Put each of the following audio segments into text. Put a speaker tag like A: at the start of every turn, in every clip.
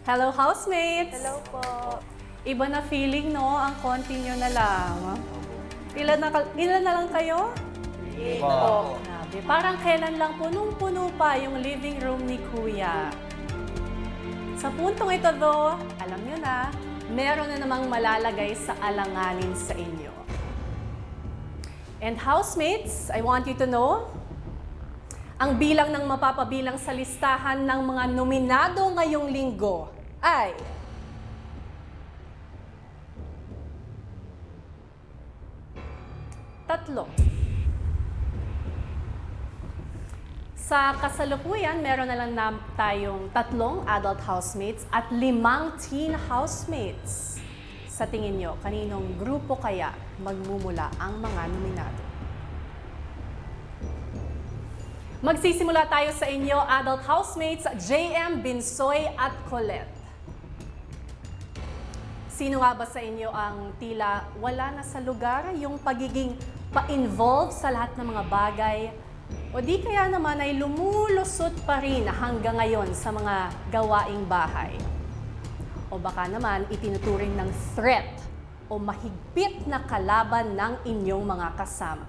A: Hello, housemates!
B: Hello po.
A: Iba na feeling, no? Ang konti nyo na lang. Ilan na lang kayo?
B: Po.
A: Grabe. Parang kailan lang punong-puno pa yung living room ni Kuya. Sa puntong ito, though, alam nyo na, meron na namang malalagay sa alanganin sa inyo. And housemates, I want you to know, ang bilang ng mapapabilang sa listahan ng mga nominado ngayong linggo ay tatlo. Sa kasalukuyan, meron na lang tayong tatlong adult housemates at 5 teen housemates. Sa tingin nyo, kaninong grupo kaya magmumula ang mga nominado? Magsisimula tayo sa inyo, adult housemates, JM, Binsoy at Colette. Sino nga ba sa inyo ang tila wala na sa lugar yung pagiging pa-involve sa lahat ng mga bagay? O di kaya naman ay lumulusot pa rin hanggang ngayon sa mga gawaing bahay? O baka naman itinuturing ng threat o mahigpit na kalaban ng inyong mga kasama?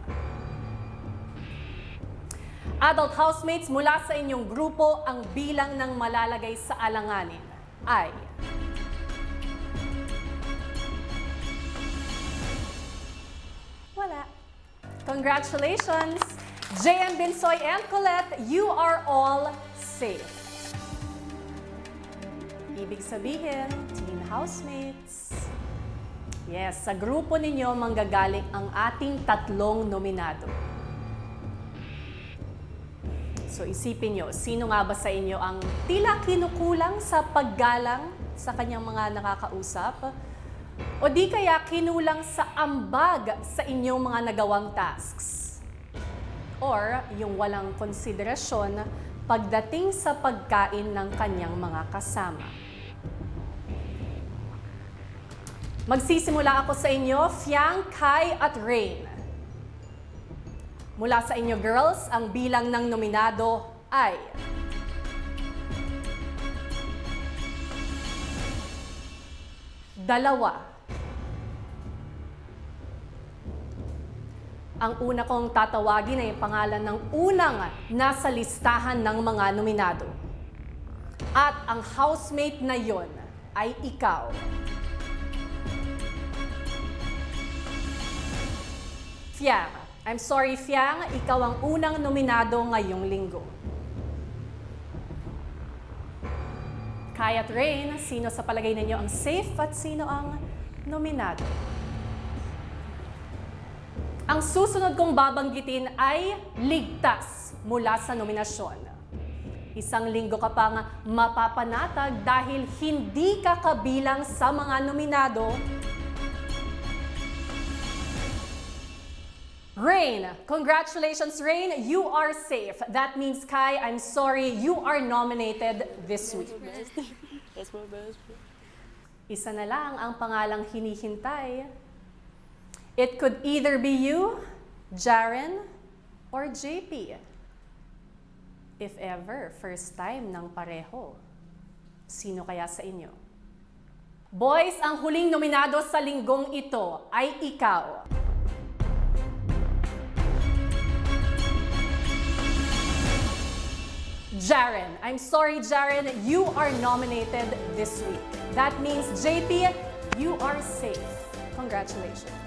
A: Adult housemates, mula sa inyong grupo, ang bilang ng malalagay sa alanganin ay wala. Congratulations! JM, Binsoy, and Colette, you are all safe. Ibig sabihin, teen housemates. Yes, sa grupo ninyo manggagaling ang ating tatlong nominado. So isipin nyo, sino nga ba sa inyo ang tila kinukulang sa paggalang sa kanyang mga nakakausap? O di kaya kinulang sa ambag sa inyong mga nagawang tasks? Or yung walang konsiderasyon pagdating sa pagkain ng kanyang mga kasama? Magsisimula ako sa inyo, Fiang, Kai at Rain. Mula sa inyo, girls, ang bilang ng nominado ay dalawa. Ang una kong tatawagin ay pangalan ng unang nasa listahan ng mga nominado. At ang housemate na yon ay ikaw. Fiang. I'm sorry, Fiang, ikaw ang unang nominado ngayong linggo. Kai at Rain, sino sa palagay ninyo ang safe at sino ang nominado? Ang susunod kong babanggitin ay ligtas mula sa nominasyon. Isang linggo ka pang mapapanatag dahil hindi ka kabilang sa mga nominado. Rain, congratulations, Rain. You are safe. That means, Kai, I'm sorry, you are nominated this week.
B: That's my best friend.
A: Isa na lang ang pangalang hinihintay. It could either be you, Jaren, or JP. If ever, first time ng pareho. Sino kaya sa inyo? Boys, ang huling nominado sa linggong ito ay ikaw. Jaren. I'm sorry, Jaren, you are nominated this week. That means, JP, you are safe. Congratulations.